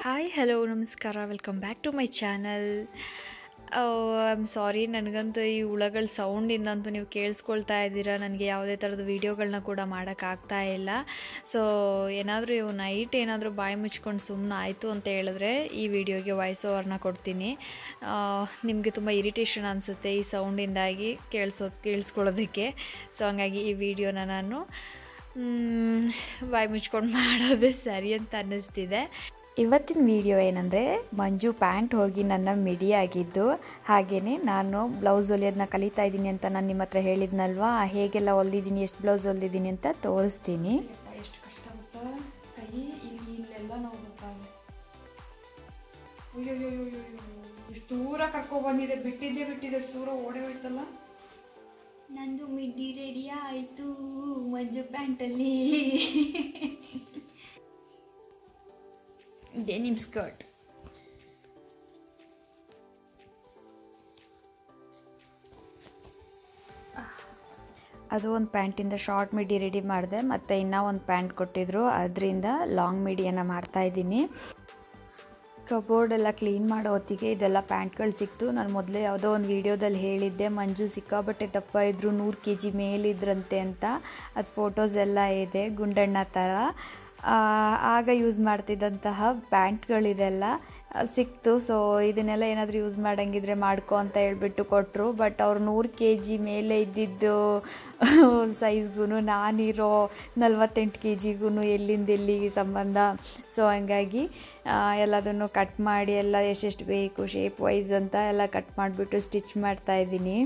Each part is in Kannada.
ಹಾಯ್ ಹಲೋ ನಮಸ್ಕಾರ welcome back to my channel. I am sorry, ನನಗಂತೂ ಈ ಹುಳಗಳ ಸೌಂಡಿಂದಂತೂ ನೀವು ಕೇಳಿಸ್ಕೊಳ್ತಾ ಇದ್ದೀರಾ. ನನಗೆ ಯಾವುದೇ ಥರದ ವೀಡಿಯೋಗಳನ್ನ ಕೂಡ ಮಾಡೋಕ್ಕಾಗ್ತಾ ಇಲ್ಲ. ಸೊ ಏನಾದರೂ ಇವು ನೈಟ್ ಏನಾದರೂ ಬಾಯಿ ಮುಚ್ಕೊಂಡು ಸುಮ್ಮನೆ ಆಯಿತು ಅಂತ ಹೇಳಿದ್ರೆ ಈ ವಿಡಿಯೋಗೆ ವಾಯ್ಸ್ ಓವರ್ನ ಕೊಡ್ತೀನಿ. ನಿಮಗೆ ತುಂಬ ಇರಿಟೇಷನ್ ಅನಿಸುತ್ತೆ ಈ ಸೌಂಡಿಂದಾಗಿ ಕೇಳಿಸ್ಕೊಳ್ಳೋದಕ್ಕೆ. ಸೊ ಹಂಗಾಗಿ ಈ ವಿಡಿಯೋನ ನಾನು ಬಾಯಿ ಮುಚ್ಕೊಂಡು ಮಾಡೋದೇ ಸರಿ ಅಂತ ಅನ್ನಿಸ್ತಿದೆ. ಇವತ್ತಿನ ವಿಡಿಯೋ ಏನಂದರೆ, ಮಂಜು ಪ್ಯಾಂಟ್ ಹೋಗಿ ನನ್ನ ಮಿಡಿ ಆಗಿದ್ದು, ಹಾಗೆಯೇ ನಾನು ಬ್ಲೌಸ್ ಹೊಲಿಯೋದನ್ನ ಕಲಿತಾ ಇದ್ದೀನಿ ಅಂತ ನಾನು ನಿಮ್ಮ ಹತ್ರ ಹೇಳಿದ್ನಲ್ವಾ, ಹೇಗೆಲ್ಲ ಹೊಲಿದಿದ್ದೀನಿ, ಎಷ್ಟು ಬ್ಲೌಸ್ ಹೊಲಿದಿದ್ದೀನಿ ಅಂತ ತೋರಿಸ್ತೀನಿ. ಎಷ್ಟು ಕಷ್ಟ ಆಗುತ್ತಾ ಕೈ ಇಲ್ಲೆಲ್ಲ ನಾವು ಗೊತ್ತಾಗ. ಅಯ್ಯೋ ಇಷ್ಟು ದೂರ ಕರ್ಕೊಬಂದಿದೆ, ಬಿಟ್ಟಿದ್ದೆ ಅಷ್ಟು ದೂರ ಓಡೇ ಹೋಯ್ತಲ್ಲ. ನಂದು ಮಿಡ್ಡಿ ರೆಡಿ ಆಯಿತು ಮಂಜು ಪ್ಯಾಂಟಲ್ಲಿ. Denim skirt. ಅದು ಒಂದು ಪ್ಯಾಂಟಿಂದ ಶಾರ್ಟ್ ಮಿಡಿ ರೆಡಿ ಮಾಡಿದೆ, ಮತ್ತು ಇನ್ನೂ ಒಂದು ಪ್ಯಾಂಟ್ ಕೊಟ್ಟಿದ್ರು, ಅದರಿಂದ ಲಾಂಗ್ ಮಿಡಿಯನ್ನು ಮಾಡ್ತಾಯಿದ್ದೀನಿ. ಕಬೋರ್ಡ್ ಎಲ್ಲ ಕ್ಲೀನ್ ಮಾಡೋ ಹೊತ್ತಿಗೆ ಇದೆಲ್ಲ ಪ್ಯಾಂಟ್ಗಳು ಸಿಕ್ತು. ನಾನು ಮೊದಲೇ ಯಾವುದೋ ಒಂದು ವೀಡಿಯೋದಲ್ಲಿ ಹೇಳಿದ್ದೆ, ಮಂಜು ಸಿಕ್ಕಾಬಟ್ಟೆ ದಪ್ಪ ಇದ್ದರು, 100 kg ಮೇಲಿದ್ರಂತೆ ಅಂತ. ಅದು ಫೋಟೋಸ್ ಎಲ್ಲ ಇದೆ, ಗುಂಡಣ್ಣ ಥರ. ಆಗ ಯೂಸ್ ಮಾಡ್ತಿದ್ದಂತಹ ಪ್ಯಾಂಟ್ಗಳಿದೆಲ್ಲ ಸಿಕ್ತು. ಸೊ ಇದನ್ನೆಲ್ಲ ಏನಾದರೂ ಯೂಸ್ ಮಾಡೋಂಗಿದ್ರೆ ಮಾಡ್ಕೊ ಅಂತ ಹೇಳ್ಬಿಟ್ಟು ಕೊಟ್ಟರು. ಬಟ್ ಅವ್ರು 100 kg ಮೇಲೆ ಇದ್ದಿದ್ದು ಸೈಜ್ಗೂ ನಾನಿರೋ 48 kgಗೂ ಎಲ್ಲಿಂದ ಎಲ್ಲಿಗೆ ಸಂಬಂಧ. ಸೊ ಹಂಗಾಗಿ ಎಲ್ಲದನ್ನು ಕಟ್ ಮಾಡಿ ಎಲ್ಲ ಎಷ್ಟೆಷ್ಟು ಬೇಕು ಶೇಪ್ ವೈಸ್ ಅಂತ ಎಲ್ಲ ಕಟ್ ಮಾಡಿಬಿಟ್ಟು ಸ್ಟಿಚ್ ಮಾಡ್ತಾಯಿದ್ದೀನಿ.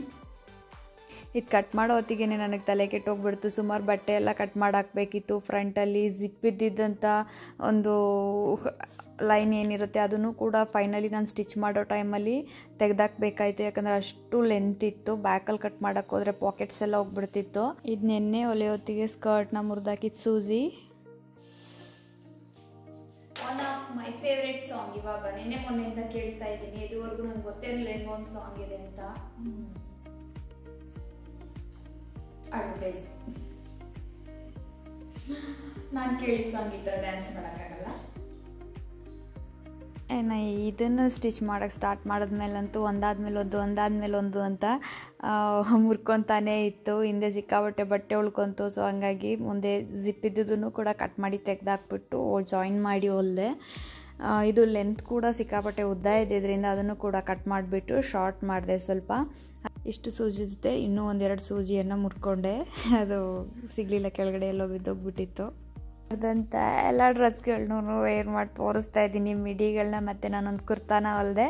ಇದು ಕಟ್ ಮಾಡೋ ಹೊತ್ತಿಗೆ ನನಗೆ ತಲೆ ಕೆಟ್ಟೋಗ್ಬಿಡ್ತು. ಸುಮಾರು ಬಟ್ಟೆ ಎಲ್ಲ ಕಟ್ ಮಾಡಾಕಬೇಕಿತ್ತು. ಫ್ರಂಟಲ್ಲಿ ಜಿಪ್ ಇದ್ದಿದ್ದಂಥ ಒಂದು ಲೈನ್ ಏನಿರುತ್ತೆ ಅದನ್ನು ಕೂಡ ಫೈನಲಿ ನಾನು ಸ್ಟಿಚ್ ಮಾಡೋ ಟೈಮಲ್ಲಿ ತೆಗೆದಾಕಬೇಕಾಯ್ತು, ಯಾಕಂದರೆ ಅಷ್ಟು ಲೆಂತ್ ಇತ್ತು. ಬ್ಯಾಕಲ್ಲಿ ಕಟ್ ಮಾಡೋಕ್ಕೆ ಹೋದರೆ ಪಾಕೆಟ್ಸ್ ಎಲ್ಲ ಹೋಗ್ಬಿಡ್ತಿತ್ತು. ಇದು ನೆನ್ನೆ ಹೊಲಿಯೋ ಹೊತ್ತಿಗೆ ಸ್ಕರ್ಟ್ನ ಮುರಿದಾಕಿದ್ದು ಸೂಜಿ. One of my favourite song. ಇವಾಗ ನಿನ್ನೆ ಮೊನ್ನೆಯಿಂದ ಕೇಳ್ತಾ ಇದ್ದೀನಿ, ಇದುವರೆಗೂ ನಂಗೆ ಗೊತ್ತಿರಲಿಲ್ಲ ಏನೋ ಒಂದು ಸಾಂಗ್ ಇದೆ ಅಂತ. ಅಡ್ವರ್ಟೈಸ್. ನಾನು ಕೇಳಿದ ಸಾಂಗ್ ಈ ಥರ ಡ್ಯಾನ್ಸ್ ಮಾಡೋಕ್ಕಾಗಲ್ಲ. ಇದನ್ನು ಸ್ಟಿಚ್ ಮಾಡೋಕ್ಕೆ ಸ್ಟಾರ್ಟ್ ಮಾಡಿದ್ಮೇಲಂತೂ ಒಂದಾದ್ಮೇಲೆ ಒಂದು ಅಂತ ಮುರ್ಕೊತಾನೇ ಇತ್ತು. ಹಿಂದೆ ಸಿಕ್ಕಾಬಟ್ಟೆ ಬಟ್ಟೆ ಉಳ್ಕೊಂತು. ಸೊ ಹಂಗಾಗಿ ಮುಂದೆ ಜಿಪ್ ಇದ್ದುದನ್ನು ಕೂಡ ಕಟ್ ಮಾಡಿ ತೆಗೆದಾಕ್ಬಿಟ್ಟು ಜಾಯಿನ್ ಮಾಡಿ ಹೊಲಿದೆ. ಇದು ಲೆಂತ್ ಕೂಡ ಸಿಕ್ಕಾಪಟ್ಟೆ ಉದ್ದ ಇದ್ದಿದ್ದರಿಂದ ಅದನ್ನು ಕೂಡ ಕಟ್ ಮಾಡಿಬಿಟ್ಟು ಶಾರ್ಟ್ ಮಾಡಿದೆ ಸ್ವಲ್ಪ. ಇಷ್ಟು ಸೂಜಿ ಜೊತೆ ಇನ್ನೂ 1-2 ಸೂಜಿಯನ್ನು ಮುರ್ಕೊಂಡೆ, ಅದು ಸಿಗಲಿಲ್ಲ, ಕೆಳಗಡೆ ಎಲ್ಲೋ ಬಿದ್ದೋಗ್ಬಿಟ್ಟಿತ್ತು. ಅದಂತ ಎಲ್ಲ ಡ್ರೆಸ್ಗಳನ್ನೂ ವೇರ್ ಮಾಡಿ ತೋರಿಸ್ತಾ ಇದ್ದೀನಿ, ಮಿಡಿಗಳನ್ನ. ಮತ್ತು ನಾನೊಂದು ಕುರ್ತಾನ ಹೊಲಿದೆ,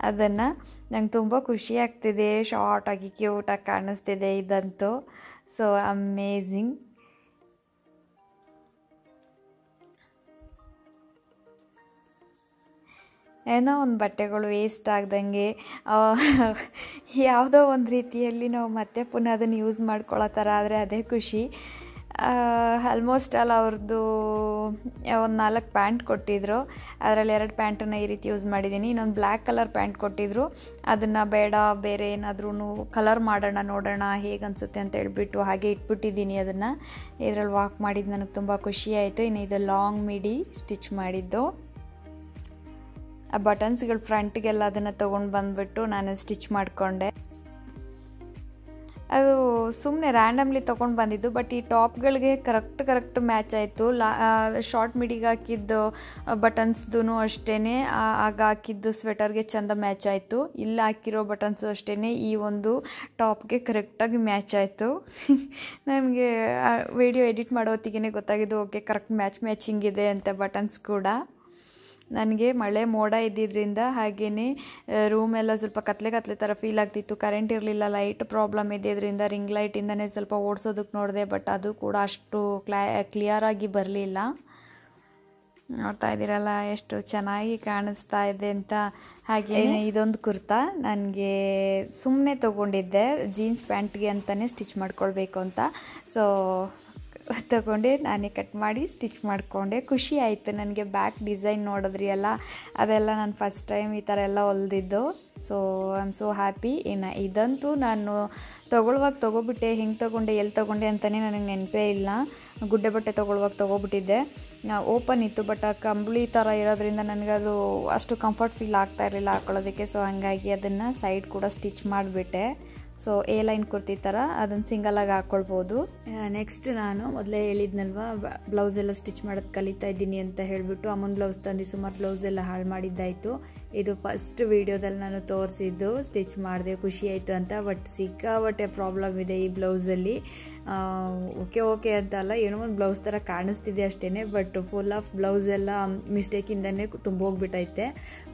ಅದನ್ನು ನಂಗೆ ತುಂಬ ಖುಷಿ ಆಗ್ತಿದೆ. ಶಾರ್ಟಾಗಿ ಕ್ಯೂಟಾಗಿ ಕಾಣಿಸ್ತಿದೆ ಇದಂತೂ. So amazing. ಏನೋ ಒಂದು ಬಟ್ಟೆಗಳು ವೇಸ್ಟ್ ಆಗ್ದಂಗೆ ಯಾವುದೋ ಒಂದು ರೀತಿಯಲ್ಲಿ ನಾವು ಮತ್ತೆ ಪುನಃ ಅದನ್ನು ಯೂಸ್ ಮಾಡ್ಕೊಳ್ಳೋ ಥರ ಆದರೆ ಅದೇ ಖುಷಿ. ಆಲ್ಮೋಸ್ಟ್ ಆಲ್ ಅವ್ರದ್ದು ಒಂದು 4 ಪ್ಯಾಂಟ್ ಕೊಟ್ಟಿದ್ದರು, ಅದರಲ್ಲಿ 2 ಪ್ಯಾಂಟನ್ನು ಈ ರೀತಿ ಯೂಸ್ ಮಾಡಿದ್ದೀನಿ. ಇನ್ನೊಂದು ಬ್ಲ್ಯಾಕ್ ಕಲರ್ ಪ್ಯಾಂಟ್ ಕೊಟ್ಟಿದ್ದರು, ಅದನ್ನು ಬೇಡ ಬೇರೆ ಏನಾದ್ರೂ ಕಲರ್ ಮಾಡೋಣ, ನೋಡೋಣ ಹೇಗೆ ಅನಿಸುತ್ತೆ ಅಂತ ಹೇಳ್ಬಿಟ್ಟು ಹಾಗೆ ಇಟ್ಬಿಟ್ಟಿದ್ದೀನಿ. ಅದನ್ನು ಇದರಲ್ಲಿ ವಾಕ್ ಮಾಡಿದ್ದು ನನಗೆ ತುಂಬ ಖುಷಿ ಆಯಿತು. ಇನ್ನು ಇದು ಲಾಂಗ್ ಮಿಡಿ ಸ್ಟಿಚ್ ಮಾಡಿದ್ದು. ಆ ಬಟನ್ಸ್ಗಳು ಫ್ರಂಟ್ಗೆಲ್ಲ ಅದನ್ನು ತೊಗೊಂಡು ಬಂದುಬಿಟ್ಟು ನಾನು ಸ್ಟಿಚ್ ಮಾಡಿಕೊಂಡೆ. ಅದು ಸುಮ್ಮನೆ ರ್ಯಾಂಡಮ್ಲಿ ತೊಗೊಂಡು ಬಂದಿದ್ದು, ಬಟ್ ಈ ಟಾಪ್ಗಳಿಗೆ ಕರೆಕ್ಟ್ ಮ್ಯಾಚ್ ಆಯಿತು. ಶಾರ್ಟ್ ಮಿಡಿಗೆ ಹಾಕಿದ್ದು ಬಟನ್ಸ್ದು ಅಷ್ಟೇ, ಆಗ ಹಾಕಿದ್ದು ಸ್ವೆಟರ್ಗೆ ಚೆಂದ ಮ್ಯಾಚ್ ಆಯಿತು. ಇಲ್ಲಿ ಹಾಕಿರೋ ಬಟನ್ಸು ಅಷ್ಟೇ ಈ ಒಂದು ಟಾಪ್ಗೆ ಕರೆಕ್ಟಾಗಿ ಮ್ಯಾಚ್ ಆಯಿತು. ನನಗೆ ವಿಡಿಯೋ ಎಡಿಟ್ ಮಾಡೋ ಹೊತ್ತಿಗೆ ಗೊತ್ತಾಗಿದ್ದು, ಓಕೆ ಕರೆಕ್ಟ್ ಮ್ಯಾಚಿಂಗ್ ಇದೆ ಅಂತ ಬಟನ್ಸ್ ಕೂಡ. ನನಗೆ ಮಳೆ ಮೋಡ ಇದ್ದಿದ್ದರಿಂದ ಹಾಗೆಯೇ ರೂಮೆಲ್ಲ ಸ್ವಲ್ಪ ಕತ್ಲೆ ಥರ ಫೀಲ್ ಆಗ್ತಿತ್ತು. ಕರೆಂಟ್ ಇರಲಿಲ್ಲ, ಲೈಟ್ ಪ್ರಾಬ್ಲಮ್ ಇದ್ದಿದ್ದರಿಂದ ರಿಂಗ್ ಲೈಟಿಂದನೇ ಸ್ವಲ್ಪ ಓಡಿಸೋದಕ್ಕೆ ನೋಡಿದೆ, ಬಟ್ ಅದು ಕೂಡ ಅಷ್ಟು ಕ್ಲಿಯರಾಗಿ ಬರಲಿಲ್ಲ. ನೋಡ್ತಾ ಇದ್ದೀರಲ್ಲ ಎಷ್ಟು ಚೆನ್ನಾಗಿ ಕಾಣಿಸ್ತಾ ಇದೆ ಅಂತ. ಹಾಗೆ ಇದೊಂದು ಕುರ್ತಾ ನನಗೆ ಸುಮ್ಮನೆ ತೊಗೊಂಡಿದ್ದೆ, ಜೀನ್ಸ್ ಪ್ಯಾಂಟ್ಗೆ ಅಂತಲೇ ಸ್ಟಿಚ್ ಮಾಡ್ಕೊಳ್ಬೇಕು ಅಂತ. ಸೊ ತಗೊಂಡೆ, ನಾನೇ ಕಟ್ ಮಾಡಿ ಸ್ಟಿಚ್ ಮಾಡಿಕೊಂಡೆ. ಖುಷಿ ಆಯಿತು ನನಗೆ. ಬ್ಯಾಕ್ ಡಿಸೈನ್ ನೋಡಿದ್ರಿ ಅಲ್ಲ, ಅದೆಲ್ಲ ನಾನು ಫಸ್ಟ್ ಟೈಮ್ ಈ ಥರ ಎಲ್ಲ ಹೊಲ್ದಿದ್ದು. So I am so happy. ಇನ್ನು ಇದಂತೂ ನಾನು ತೊಗೊಳ್ಳುವಾಗ ತೊಗೊಬಿಟ್ಟೆ, ಹೆಂಗೆ ತೊಗೊಂಡೆ ಎಲ್ಲಿ ತೊಗೊಂಡೆ ಅಂತಲೇ ನನಗೆ ನೆನಪೇ ಇಲ್ಲ. ಗುಡ್ಡೆ ಬಟ್ಟೆ ತೊಗೊಳ್ಳುವಾಗ ತೊಗೊಬಿಟ್ಟಿದ್ದೆ. ಓಪನ್ ಇತ್ತು, ಬಟ್ ಆ ಕಂಬಳಿ ಥರ ಇರೋದ್ರಿಂದ ನನಗದು ಅಷ್ಟು ಕಂಫರ್ಟ್ ಫೀಲ್ ಆಗ್ತಾ ಇರಲಿಲ್ಲ ಹಾಕೊಳ್ಳೋದಕ್ಕೆ. ಸೊ ಹಾಗಾಗಿ ಅದನ್ನು ಸೈಡ್ ಕೂಡ ಸ್ಟಿಚ್ ಮಾಡಿಬಿಟ್ಟೆ. ಸೊ ಎ ಲೈನ್ ಕುರ್ತಿ ಥರ ಅದನ್ನು ಸಿಂಗಲಾಗಿ ಹಾಕ್ಕೊಳ್ಬೋದು. ನೆಕ್ಸ್ಟ್ ನಾನು ಮೊದಲೇ ಹೇಳಿದ್ನಲ್ವ, ಬ್ಲೌಸ್ ಎಲ್ಲ ಸ್ಟಿಚ್ ಮಾಡೋದು ಕಲಿತಾ ಇದ್ದೀನಿ ಅಂತ ಹೇಳಿಬಿಟ್ಟು ಅಮ್ಮನ ಬ್ಲೌಸ್ ತಂದು ಸುಮಾರು ಬ್ಲೌಸ್ ಎಲ್ಲ ಹಾಳು ಮಾಡಿದ್ದಾಯಿತು. ಇದು ಫಸ್ಟ್ ವೀಡಿಯೋದಲ್ಲಿ ನಾನು ತೋರಿಸಿದ್ದು ಸ್ಟಿಚ್ ಮಾಡಿದೆ, ಖುಷಿ ಆಯಿತು ಅಂತ. ಬಟ್ ಸಿಕ್ಕಾಬಟ್ಟೆ ಪ್ರಾಬ್ಲಮ್ ಇದೆ ಈ ಬ್ಲೌಸಲ್ಲಿ. ಓಕೆ ಅಂತ ಅಲ್ಲ, ಏನೋ ಒಂದು ಬ್ಲೌಸ್ ಥರ ಕಾಣಿಸ್ತಿದೆ ಅಷ್ಟೇ. ಬಟ್ ಫುಲ್ ಆಫ್ ಬ್ಲೌಸ್ ಎಲ್ಲ ಮಿಸ್ಟೇಕಿಂದನೇ ತುಂಬೋಗ್ಬಿಟ್ಟೈತೆ.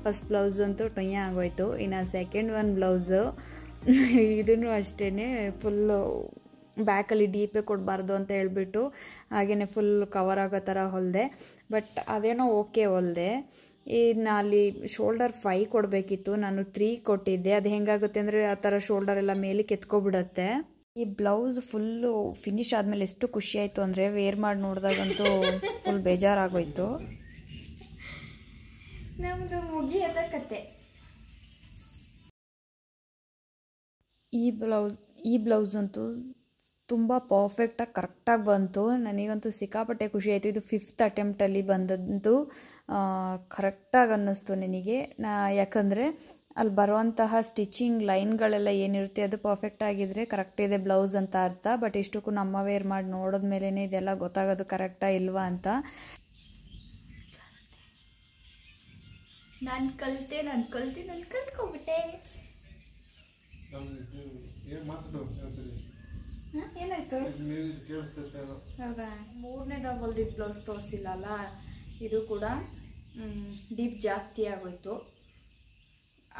ಫಸ್ಟ್ ಬ್ಲೌಸ್ ಅಂತೂ ಟೊಯ್ಯ ಆಗೋಯ್ತು. ಇನ್ನು ಸೆಕೆಂಡ್ ಒನ್ ಬ್ಲೌಸು ಇದೂ ಅಷ್ಟೇ, ಫುಲ್ಲು ಬ್ಯಾಕಲ್ಲಿ ಡೀಪೇ ಕೊಡಬಾರ್ದು ಅಂತ ಹೇಳ್ಬಿಟ್ಟು ಹಾಗೆಯೇ ಫುಲ್ ಕವರ್ ಆಗೋ ಥರ ಹೊಲಿದೆ. ಬಟ್ ಅದೇನೋ ಓಕೆ ಹೊಲಿದೆ. ಇನ್ನು ಅಲ್ಲಿ ಶೋಲ್ಡರ್ 5 ಕೊಡಬೇಕಿತ್ತು, ನಾನು 3 ಕೊಟ್ಟಿದ್ದೆ. ಅದು ಹೆಂಗಾಗುತ್ತೆ ಅಂದರೆ ಆ ಥರ ಶೋಲ್ಡರ್ ಎಲ್ಲ ಮೇಲೆ ಕೆತ್ಕೊಬಿಡತ್ತೆ. ಈ ಬ್ಲೌಸ್ ಫುಲ್ಲು ಫಿನಿಶ್ ಆದಮೇಲೆ ಎಷ್ಟು ಖುಷಿ ಆಯಿತು ಅಂದರೆ, ವೇರ್ ಮಾಡಿ ನೋಡಿದಾಗಂತೂ ಫುಲ್ ಬೇಜಾರಾಗೋಯ್ತು. ನಮ್ಮದು ಮುಗಿಯದ ಕತೆ. ಈ ಬ್ಲೌಸ್ ಅಂತೂ ತುಂಬ ಪರ್ಫೆಕ್ಟಾಗಿ ಕರೆಕ್ಟಾಗಿ ಬಂತು. ನನಗಂತೂ ಸಿಕ್ಕಾಪಟ್ಟೆ ಖುಷಿ ಆಯಿತು. ಇದು 5th ಅಟೆಂಪ್ಟಲ್ಲಿ ಬಂದದ್ದು ಕರೆಕ್ಟಾಗಿ ಅನ್ನಿಸ್ತು ನನಗೆ. ಯಾಕಂದರೆ ಅಲ್ಲಿ ಬರುವಂತಹ ಸ್ಟಿಚಿಂಗ್ ಲೈನ್ಗಳೆಲ್ಲ ಏನಿರುತ್ತೆ ಅದು ಪರ್ಫೆಕ್ಟ್ ಆಗಿದ್ರೆ ಕರೆಕ್ಟ್ ಇದೆ ಬ್ಲೌಸ್ ಅಂತ ಅರ್ಥ. ಬಟ್ ಇಷ್ಟಕ್ಕೂ ನಮ್ಮ ವೇರ್ ಮಾಡಿ ನೋಡಿದ ಮೇಲೇ ಇದೆಲ್ಲ ಗೊತ್ತಾಗೋದು ಕರೆಕ್ಟಾ ಇಲ್ವಾ ಅಂತ. ನಾನು ಕಲ್ತ್ಕೊಂಡ್ಬಿಟ್ಟೆ. ಏನಾಯ್ತು? ಹೌದಾ? 3ನೇದಾಗ ಹೊಲ್ದಿದ್ದು ಬ್ಲೌಸ್ ತೋರಿಸಿಲ್ಲ ಅಲ್ಲ, ಇದು ಕೂಡ ಡೀಪ್ ಜಾಸ್ತಿ ಆಗೋಯ್ತು.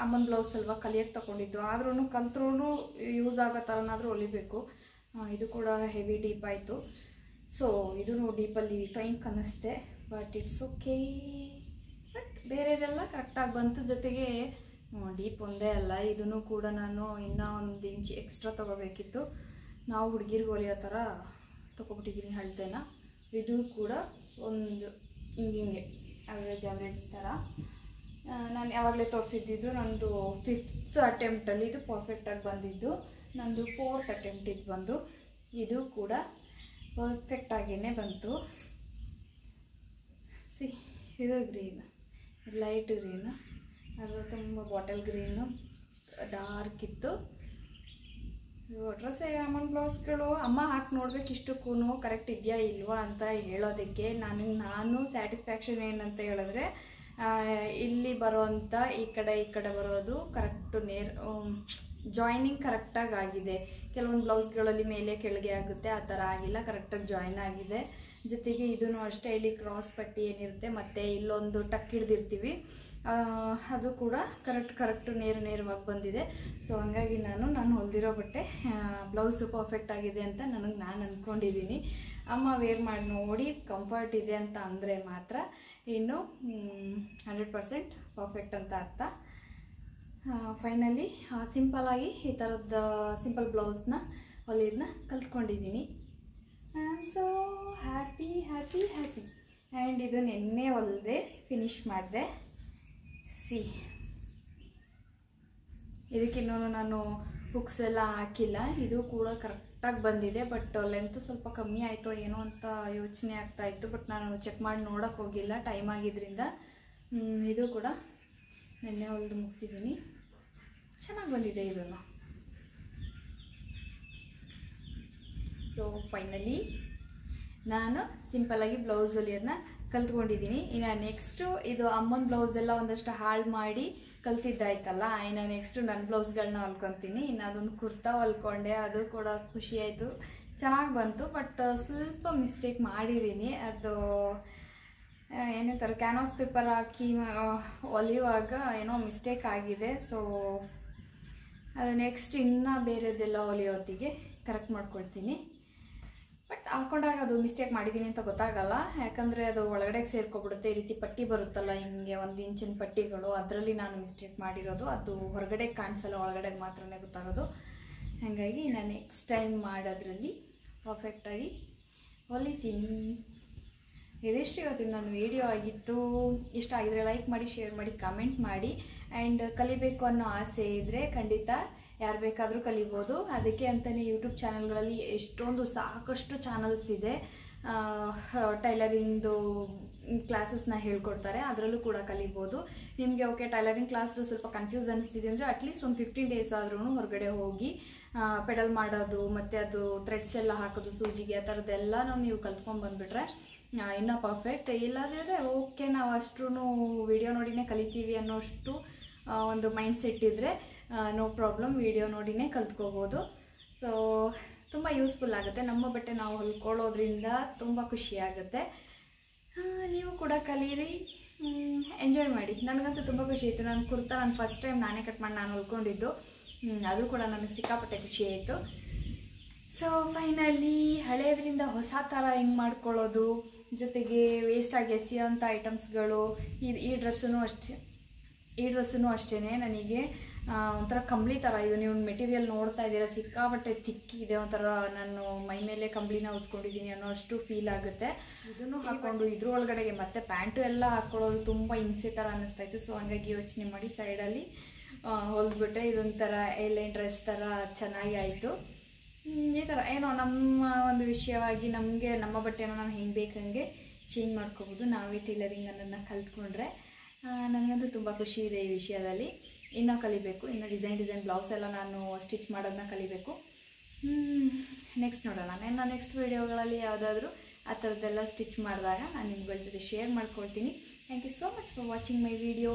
ಅಮ್ಮನ ಬ್ಲೌಸ್ ಅಲ್ವಾ ಕಲಿಯೋಕ್ಕೆ ತಗೊಂಡಿದ್ದು, ಆದ್ರೂ ಕಲ್ತ್ರೂ ಯೂಸ್ ಆಗೋ ಥರನಾದರೂ ಹೊಲಿಬೇಕು. ಇದು ಕೂಡ ಹೆವಿ ಡೀಪ್ ಆಯಿತು. ಸೊ ಇದೂ ಡೀಪಲ್ಲಿ ಟೈಂಕ್ ಅನ್ನಿಸ್ತೆ. But it's okay. ಬಟ್ ಬೇರೆದೆಲ್ಲ ಕರೆಕ್ಟಾಗಿ ಬಂತು. ಜೊತೆಗೆ ಡೀಪ್ ಒಂದೇ ಅಲ್ಲ, ಇದನ್ನು ಕೂಡ ನಾನು ಇನ್ನೂ 1 ಇಂಚ್ ಎಕ್ಸ್ಟ್ರಾ ತೊಗೋಬೇಕಿತ್ತು. ನಾವು ಹುಡುಗಿರಿಗೆ ಹೊಲಿಯೋ ಥರ ತೊಗೊಬಿಟ್ಟಿದ್ದೀನಿ ಹಳ್ತೇನ. ಇದು ಕೂಡ ಒಂದು ಹಿಂಗೆ ಆವ್ರೇಜ್ ಥರ. ನಾನು ಯಾವಾಗಲೇ ತೋರಿಸಿದ್ದು ನಂದು 5th ಅಟೆಂಪ್ಟಲ್ಲಿ ಇದು ಪರ್ಫೆಕ್ಟಾಗಿ ಬಂದಿದ್ದು. ನಂದು 4th ಅಟೆಂಪ್ಟ್ ಇದು ಬಂದು. ಇದು ಕೂಡ ಪರ್ಫೆಕ್ಟಾಗಿಯೇ ಬಂತು. ಇದು ಗ್ರೀನ್, ಲೈಟ್ ಗ್ರೀನು, ಅದು ತುಂಬ ಬಾಟಲ್ ಗ್ರೀನು, ಡಾರ್ಕ್ ಇತ್ತು. ಡ್ರೆಸ್ ಅಮ್ಮನ ಬ್ಲೌಸ್ಗಳು ಅಮ್ಮ ಹಾಕಿ ನೋಡ್ಬೇಕು ಇಷ್ಟಕ್ಕೂ ಕರೆಕ್ಟ್ ಇದೆಯಾ ಇಲ್ವಾ ಅಂತ ಹೇಳೋದಕ್ಕೆ. ನಾನು ಸ್ಯಾಟಿಸ್ಫ್ಯಾಕ್ಷನ್ ಏನಂತ ಹೇಳಿದ್ರೆ, ಇಲ್ಲಿ ಬರೋವಂಥ ಈ ಕಡೆ ಬರೋದು ಕರೆಕ್ಟು ಜಾಯ್ನಿಂಗ್ ಕರೆಕ್ಟಾಗಿ ಆಗಿದೆ. ಕೆಲವೊಂದು ಬ್ಲೌಸ್ಗಳಲ್ಲಿ ಮೇಲೆ ಕೆಳಗೆ ಆಗುತ್ತೆ, ಆ ಥರ ಆಗಿಲ್ಲ, ಕರೆಕ್ಟಾಗಿ ಜಾಯ್ನ್ ಆಗಿದೆ. ಜೊತೆಗೆ ಇದೂ ಅಷ್ಟೇ, ಇಲ್ಲಿ ಕ್ರಾಸ್ ಪಟ್ಟಿ ಏನಿರುತ್ತೆ ಮತ್ತು ಇಲ್ಲೊಂದು ಟಕ್ ಹಿಡ್ದಿರ್ತೀವಿ, ಅದು ಕೂಡ ಕರೆಕ್ಟು ನೇರವಾಗಿ ಬಂದಿದೆ. ಸೊ ಹಂಗಾಗಿ ನಾನು ಹೊಲ್ದಿರೋ ಬಟ್ಟೆ ಬ್ಲೌಸು ಪರ್ಫೆಕ್ಟ್ ಆಗಿದೆ ಅಂತ ನಾನು ಅಂದ್ಕೊಂಡಿದ್ದೀನಿ. ಅಮ್ಮ ವೇರ್ ಮಾಡಿ ನೋಡಿ ಕಂಫರ್ಟ್ ಇದೆ ಅಂತ ಅಂದರೆ ಮಾತ್ರ ಇನ್ನು 100% ಪರ್ಫೆಕ್ಟ್ ಅಂತ ಅರ್ಥ. ಫೈನಲಿ ಸಿಂಪಲಾಗಿ ಈ ಥರದ ಸಿಂಪಲ್ ಬ್ಲೌಸ್ನ ಹೊಲಿಯೋದನ್ನ ಕಲ್ತ್ಕೊಂಡಿದ್ದೀನಿ. I am so happy. And ಇದು ನೆನ್ನೆ ಹೊಲಿದೆ, ಫಿನಿಶ್ ಮಾಡಿದೆ. ಇದಕ್ಕಿನ್ನೂ ನಾನು ಹುಕ್ಸ್ ಎಲ್ಲ ಹಾಕಿಲ್ಲ. ಇದು ಕೂಡ ಕರೆಕ್ಟಾಗಿ ಬಂದಿದೆ. ಬಟ್ ಲೆಂತ್ ಸ್ವಲ್ಪ ಕಮ್ಮಿ ಆಯಿತು ಏನೋ ಅಂತ ಯೋಚನೆ ಆಗ್ತಾಯಿತ್ತು. ಬಟ್ ನಾನು ಚೆಕ್ ಮಾಡಿ ನೋಡೋಕ್ಕೆ ಹೋಗಿಲ್ಲ, ಟೈಮ್ ಆಗಿದ್ದರಿಂದ. ಇದು ಕೂಡ ನೆನ್ನೆ ಹೊಲಿದು ಮುಗಿಸಿದ್ದೀನಿ. ಚೆನ್ನಾಗಿ ಬಂದಿದೆ ಇದನ್ನು. ಸೊ ಫೈನಲಿ ನಾನು ಸಿಂಪಲಾಗಿ ಬ್ಲೌಸ್ ಹೊಲಿಯೋದನ್ನ ಕಲ್ತ್ಕೊಂಡಿದ್ದೀನಿ. ಇನ್ನು ನೆಕ್ಸ್ಟು ಇದು ಅಮ್ಮನ ಬ್ಲೌಸ್ ಎಲ್ಲ ಒಂದಷ್ಟು ಹಾಳು ಮಾಡಿ ಕಲ್ತಿದ್ದಾಯ್ತಲ್ಲ, ಇನ್ನು ನೆಕ್ಸ್ಟು ನನ್ನ ಬ್ಲೌಸ್ಗಳನ್ನ ಹೊಲ್ಕೊತೀನಿ. ಇನ್ನು ಅದೊಂದು ಕುರ್ತಾ ಹೊಲ್ಕೊಂಡೆ, ಅದು ಕೂಡ ಖುಷಿ ಆಯಿತು, ಚೆನ್ನಾಗಿ ಬಂತು. ಬಟ್ ಸ್ವಲ್ಪ ಮಿಸ್ಟೇಕ್ ಮಾಡಿದ್ದೀನಿ. ಅದು ಏನಂತಾರೆ, ಕ್ಯಾನ್ವಾಸ್ ಪೇಪರ್ ಹಾಕಿ ಹೊಲಿಯುವಾಗ ಏನೋ ಮಿಸ್ಟೇಕ್ ಆಗಿದೆ. ಸೊ ಅದು ನೆಕ್ಸ್ಟ್ ಇನ್ನೂ ಬೇರೆದೆಲ್ಲ ಹೊಲಿಯೋತ್ತಿಗೆ ಕರೆಕ್ಟ್ ಮಾಡ್ಕೊಳ್ತೀನಿ. ಬಟ್ ಹಾಕೊಂಡಾಗ ಅದು ಮಿಸ್ಟೇಕ್ ಮಾಡಿದ್ದೀನಿ ಅಂತ ಗೊತ್ತಾಗಲ್ಲ, ಯಾಕಂದರೆ ಅದು ಒಳಗಡೆ ಸೇರ್ಕೊಬಿಡುತ್ತೆ. ಈ ರೀತಿ ಪಟ್ಟಿ ಬರುತ್ತಲ್ಲ ಹಿಂಗೆ 1 ಇಂಚಿನ ಪಟ್ಟಿಗಳು, ಅದರಲ್ಲಿ ನಾನು ಮಿಸ್ಟೇಕ್ ಮಾಡಿರೋದು. ಅದು ಹೊರಗಡೆ ಕಾಣಿಸಲ್ಲ, ಒಳಗಡೆ ಮಾತ್ರನೇ ಗೊತ್ತಾಗೋದು. ಹಾಗಾಗಿ ನಾನು ನೆಕ್ಸ್ಟ್ ಟೈಮ್ ಮಾಡೋದ್ರಲ್ಲಿ ಪರ್ಫೆಕ್ಟಾಗಿ ಹೊಲಿತೀನಿ. ಇದಿಷ್ಟು ಇವತ್ತಿನ ನನ್ನ ವೀಡಿಯೋ ಆಗಿತ್ತು. ಇಷ್ಟ ಆಗಿದ್ರೆ ಲೈಕ್ ಮಾಡಿ, ಶೇರ್ ಮಾಡಿ, ಕಮೆಂಟ್ ಮಾಡಿ. ಆ್ಯಂಡ್ ಕಲಿಬೇಕು ಅನ್ನೋ ಆಸೆ ಇದ್ದರೆ ಖಂಡಿತ ಯಾರು ಬೇಕಾದರೂ ಕಲಿಬೋದು. ಅದಕ್ಕೆ ಅಂತಲೇ ಯೂಟ್ಯೂಬ್ ಚಾನಲ್ಗಳಲ್ಲಿ ಸಾಕಷ್ಟು ಚಾನಲ್ಸ್ ಇದೆ. ಟೈಲರಿಂಗ್ದು ಕ್ಲಾಸಸ್ನ ಹೇಳ್ಕೊಡ್ತಾರೆ, ಅದರಲ್ಲೂ ಕೂಡ ಕಲಿಬೋದು. ನಿಮಗೆ ಓಕೆ ಟೈಲರಿಂಗ್ ಕ್ಲಾಸ್ ಸ್ವಲ್ಪ ಕನ್ಫ್ಯೂಸ್ ಅನಿಸ್ತಿದೆ ಅಂದರೆ ಅಟ್ಲೀಸ್ಟ್ ಒಂದು 15 ಡೇಸ್ ಆದ್ರೂ ಹೊರಗಡೆ ಹೋಗಿ ಪೆಡಲ್ ಮಾಡೋದು ಮತ್ತು ಅದು ಥ್ರೆಡ್ಸ್ ಎಲ್ಲ ಹಾಕೋದು ಸೂಜಿಗೆ, ಆ ಥರದ್ದೆಲ್ಲನೂ ನೀವು ಕಲ್ತ್ಕೊಂಡು ಬಂದುಬಿಟ್ರೆ ಇನ್ನೂ ಪರ್ಫೆಕ್ಟ್. ಇಲ್ಲದಿದ್ದರೆ ಓಕೆ ನಾವು ಅಷ್ಟೂ ವಿಡಿಯೋ ನೋಡಿನೇ ಕಲಿತೀವಿ ಅನ್ನೋಷ್ಟು ಒಂದು ಮೈಂಡ್ ಸೆಟ್ ಇದ್ದರೆ ನೋ ಪ್ರಾಬ್ಲಮ್, ವಿಡಿಯೋ ನೋಡಿನೇ ಕಲ್ತ್ಕೋಬೋದು. ಸೊ ತುಂಬ ಯೂಸ್ಫುಲ್ ಆಗುತ್ತೆ. ನಮ್ಮ ಬಟ್ಟೆ ನಾವು ಹೊಲ್ಕೊಳ್ಳೋದ್ರಿಂದ ತುಂಬ ಖುಷಿಯಾಗುತ್ತೆ. ನೀವು ಕೂಡ ಕಲೀರಿ, ಎಂಜಾಯ್ ಮಾಡಿ. ನನಗಂತೂ ತುಂಬ ಖುಷಿ ಆಯಿತು. ನಾನು ಕುರ್ತಾ ನಾನು ಫಸ್ಟ್ ಟೈಮ್ ನಾನೇ ಕಟ್ ಮಾಡಿ ನಾನು ಹೊಲ್ಕೊಂಡಿದ್ದು, ಅದು ಕೂಡ ನನಗೆ ಸಿಕ್ಕಾಪಟ್ಟೆ ಖುಷಿ ಆಯಿತು. ಸೊ ಫೈನಲಿ ಹಳೆಯದ್ರಿಂದ ಹೊಸ ಥರ ಹೆಂಗೆ ಮಾಡ್ಕೊಳ್ಳೋದು, ಜೊತೆಗೆ ವೇಸ್ಟಾಗಿ ಎಸೆಯೋಂಥ ಐಟಮ್ಸ್ಗಳು. ಈ ಡ್ರೆಸ್ಸೂ ಅಷ್ಟೇ ನನಗೆ ಒಂಥರ ಕಂಬಳಿ ಥರ. ಇದು ನೀವು ಮೆಟೀರಿಯಲ್ ನೋಡ್ತಾ ಇದ್ದೀರಾ, ಸಿಕ್ಕಾಪಟ್ಟೆ ತಿಕ್ಕಿದೆ, ಒಂಥರ ನಾನು ಮೈ ಮೇಲೆ ಕಂಬಳಿನ ಉಜ್ಕೊಂಡಿದ್ದೀನಿ ಅನ್ನೋ ಅಷ್ಟು ಫೀಲ್ ಆಗುತ್ತೆ. ಇದನ್ನು ಹಾಕ್ಕೊಂಡು ಇದ್ರ ಒಳಗಡೆಗೆ ಮತ್ತೆ ಪ್ಯಾಂಟು ಎಲ್ಲ ಹಾಕ್ಕೊಳ್ಳೋದು ತುಂಬ ಹಿಂಸೆ ಥರ ಅನ್ನಿಸ್ತಾಯಿತ್ತು. ಸೊ ಹಂಗಾಗಿ ಯೋಚನೆ ಮಾಡಿ ಸೈಡಲ್ಲಿ ಹೊಲ್ದ್ಬಿಟ್ಟೆ. ಇದೊಂಥರ ಏರ್ಲೈನ್ ಡ್ರೆಸ್ ಥರ ಚೆನ್ನಾಗಿ ಆಯಿತು. ಈ ಥರ ಏನೋ ನಮ್ಮ ಒಂದು ವಿಷಯವಾಗಿ ನಮಗೆ ನಮ್ಮ ಬಟ್ಟೆನ ನಾವು ಹೆಂಗೆ ಬೇಕಂಗೆ ಚೇಂಜ್ ಮಾಡ್ಕೋಬೋದು ನಾವೇ ಟೈಲರಿಂಗ್ ಅನ್ನೋದನ್ನ ಕಲ್ತ್ಕೊಂಡ್ರೆ. ನನಗಂತೂ ತುಂಬ ಖುಷಿ ಇದೆ ಈ ವಿಷಯದಲ್ಲಿ. ಇನ್ನೂ ಕಲಿಬೇಕು, ಇನ್ನೂ ಡಿಸೈನ್ ಬ್ಲೌಸ್ ಎಲ್ಲ ನಾನು ಸ್ಟಿಚ್ ಮಾಡೋದನ್ನ ಕಲಿಬೇಕು. ನೆಕ್ಸ್ಟ್ ನೋಡೋಣ. ನಾನು ನೆಕ್ಸ್ಟ್ ವೀಡಿಯೋಗಳಲ್ಲಿ ಯಾವುದಾದ್ರೂ ಆ ಥರದ್ದೆಲ್ಲ ಸ್ಟಿಚ್ ಮಾಡಿದಾಗ ನಾನು ನಿಮ್ಗಳ ಜೊತೆ ಶೇರ್ ಮಾಡ್ಕೊಳ್ತೀನಿ. Thank you so much for watching my video.